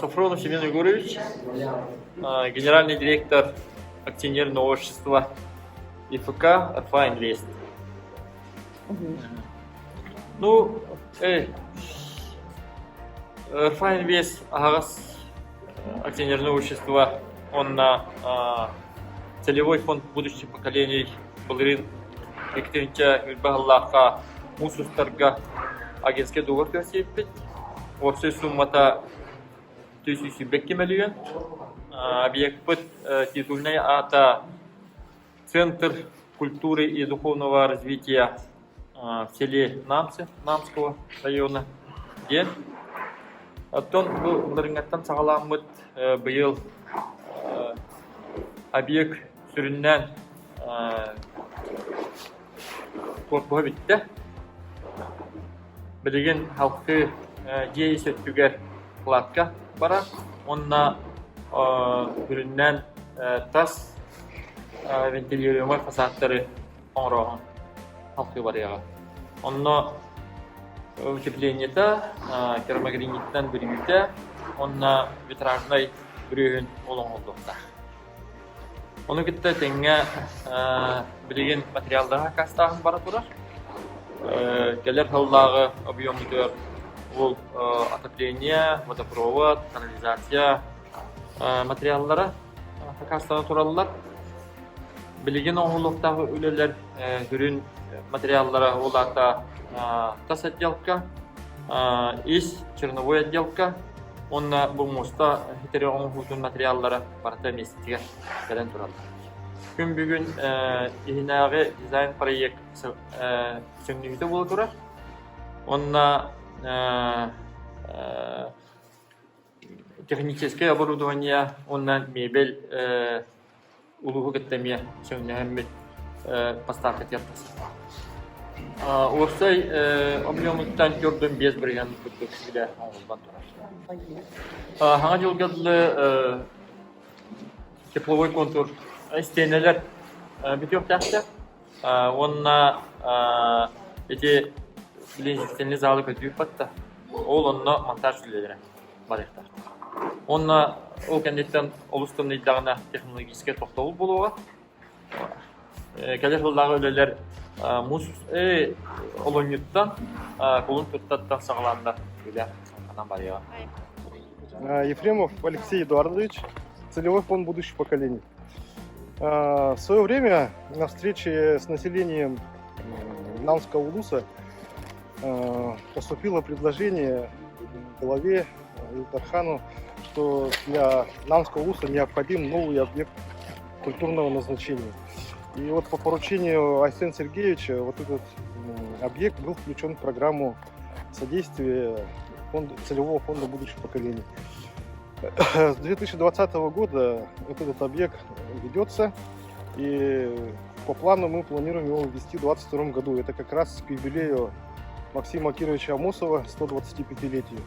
Софронов Семен Егорович, генеральный директор акционерного общества ИФК РФА Инвест. Ну, РФА Инвест акционерное общество, он на целевой фонд будущих поколений Балерин Екатеринча Юльбахаллаха Мусустарга агентский договор персеппет. Общая сумма-то 1200 миллион. Объект под титульной ата Центр культуры и духовного развития в селе Намцы, Намского района, где оттон был Рынгаттан сағаламыт был объект сүріннен корпуға бітті. Білеген халқы жей сөттігер қылатқа бара. Онна сүріннен тас вентилируемой фасадтары оңырағын халқы бар яға. Онна утеплениета керамограниттен бірігіті, онна витражной бүрігін олың олдықта. Оны күтті тәңе білеген материалдарға кастағын бара тұрар. Келер халлағы объемдер ол отопление, водопровод, канализация материалдары кастағын тұралылар. Білеген оңылықтағы өлелер хүрін материалдары оларда тас отделка, из черновой отделка. Онна бұл мұста хитері оңғылдың материалдары барыта местіге кәден тұрады. Күн бүгін ехінағы дизайн проект сөңнігіді болу тұрар. Онна техническое оборудование, онна мебель улуғы кіттемия сөңнігімбет поставка тертасы. Орсай объемыттан көрдім без бірген бүттіксігілі оңғылдан тұрар. Хаңа жылғадылы тепловой контур стенелер бітеук тәқті. Онна эти стенли залы көтүйіп батты. Ол онна монтаж үлелері барықтар. Онна ол кәндеттен олыстың иддағына технологическе тоқтауыл болуға. Кәлер жылдағы үлелер мұз олоңеттан қолын тұрттаттан сағыландар үлі қанан барыға. Ефремов Алексей Эдуардович, целевой фонд будущих поколений. В свое время на встрече с населением Намского улуса поступило предложение главе Тархану, что для Намского улуса необходим новый объект культурного назначения. И вот по поручению Айсена Сергеевича вот этот объект был включен в программу содействия целевого фонда будущих поколений. С 2020 года этот объект ведется, и по плану мы планируем его ввести в 2022 году. Это как раз к юбилею Максима Кировича Амосова, 125-летию.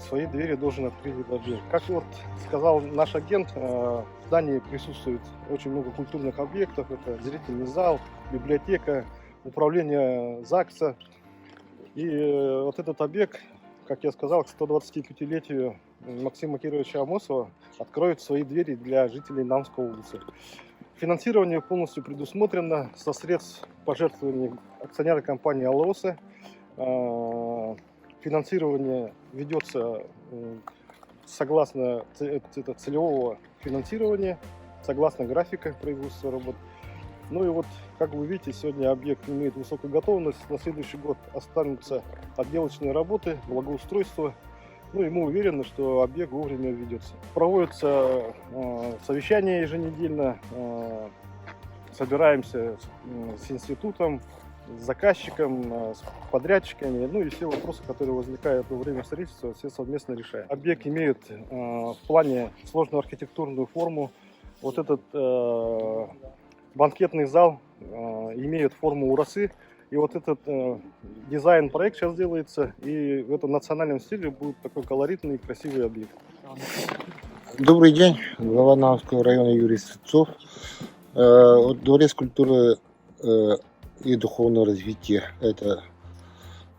Свои двери должен открыть этот объект. Как вот сказал наш агент, в здании присутствует очень много культурных объектов. Это зрительный зал, библиотека, управление ЗАГСа. И вот этот объект, как я сказал, к 125-летию Максима Кировича Амосова откроет свои двери для жителей Намского улуса. Финансирование полностью предусмотрено со средств пожертвований акционерной компании «Алоса». Финансирование ведется согласно целевого финансирования, согласно графика производства работ. Ну и вот, как вы видите, сегодня объект имеет высокую готовность. На следующий год останутся отделочные работы, благоустройство. Ну и мы уверены, что объект вовремя ведется. Проводятся совещания еженедельно, собираемся с институтом, с заказчиком, с подрядчиками. Ну и все вопросы, которые возникают во время строительства, все совместно решаем. Объект имеет в плане сложную архитектурную форму. Вот этот банкетный зал имеет форму урасы. И вот этот дизайн-проект сейчас делается, и в этом национальном стиле будет такой колоритный и красивый объект. Добрый день, глава Намского района Юрий Стрельцов. Дворец культуры и духовного развития – это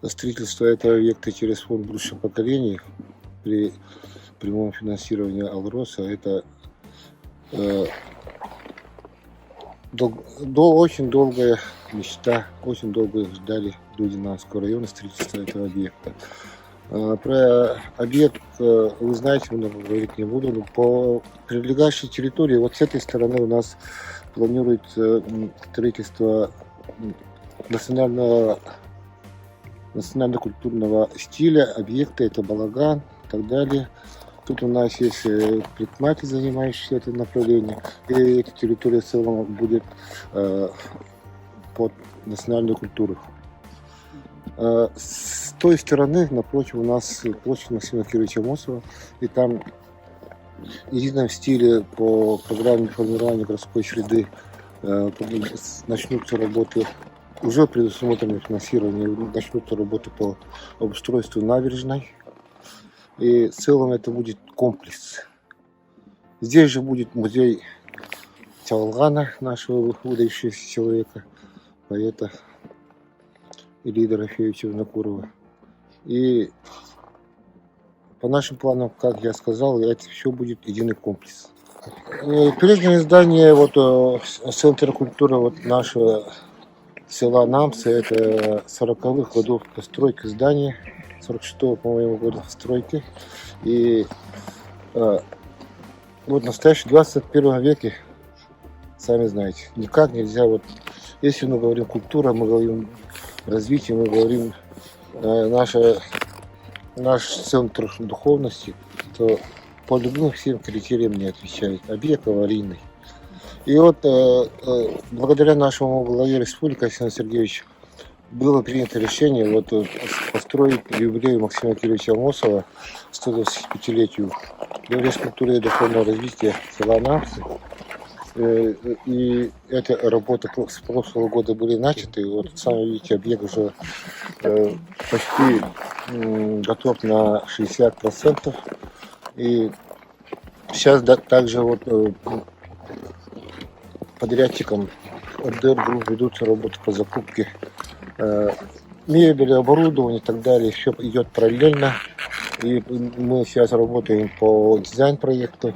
строительство этого объекта через фонд будущих поколений. при прямом финансировании Алроса. Это очень долгая мечта, очень долго ждали люди Намского района строительства этого объекта. Про объект вы знаете, много говорить не буду, но по прилегающей территории, вот с этой стороны у нас планируется строительство национально-культурного стиля, объекта, это балаган и так далее. Тут у нас есть предприниматели, занимающиеся этим направлением, и эта территория в целом будет под национальную культуру. С той стороны, напротив, у нас площадь Максима Кировича Мосова, и там в едином стиле по программе формирования городской среды начнутся работы, уже предусмотрено финансирование, начнутся работы по обустройству набережной. И в целом это будет комплекс. Здесь же будет музей Чалгана, нашего выдающегося человека, поэта Ильи Дорофеевича Винокурова. И по нашим планам, как я сказал, это все будет единый комплекс. Прежнее здание Центра культуры нашего села Намцы, это 40-х годов постройки здания, 46-го, по-моему, года постройки. И настоящий 21 веке, сами знаете, никак нельзя, если мы говорим культура, мы говорим развитие, мы говорим наш центр духовности, то по любым всем критериям не отвечает. Объект аварийный. И благодаря нашему главе республики Александру Сергеевичу было принято решение построить юбилею Максима Кировича Мосова 125-летию Дворец культуры и духовного развития села Намцы. И эта работа с прошлого года были начаты. Сами видите, объект уже почти готов на 60%. И сейчас также подрядчикам РДР Групп ведутся работы по закупке мебели, оборудования и так далее. Все идет параллельно. И мы сейчас работаем по дизайн-проекту.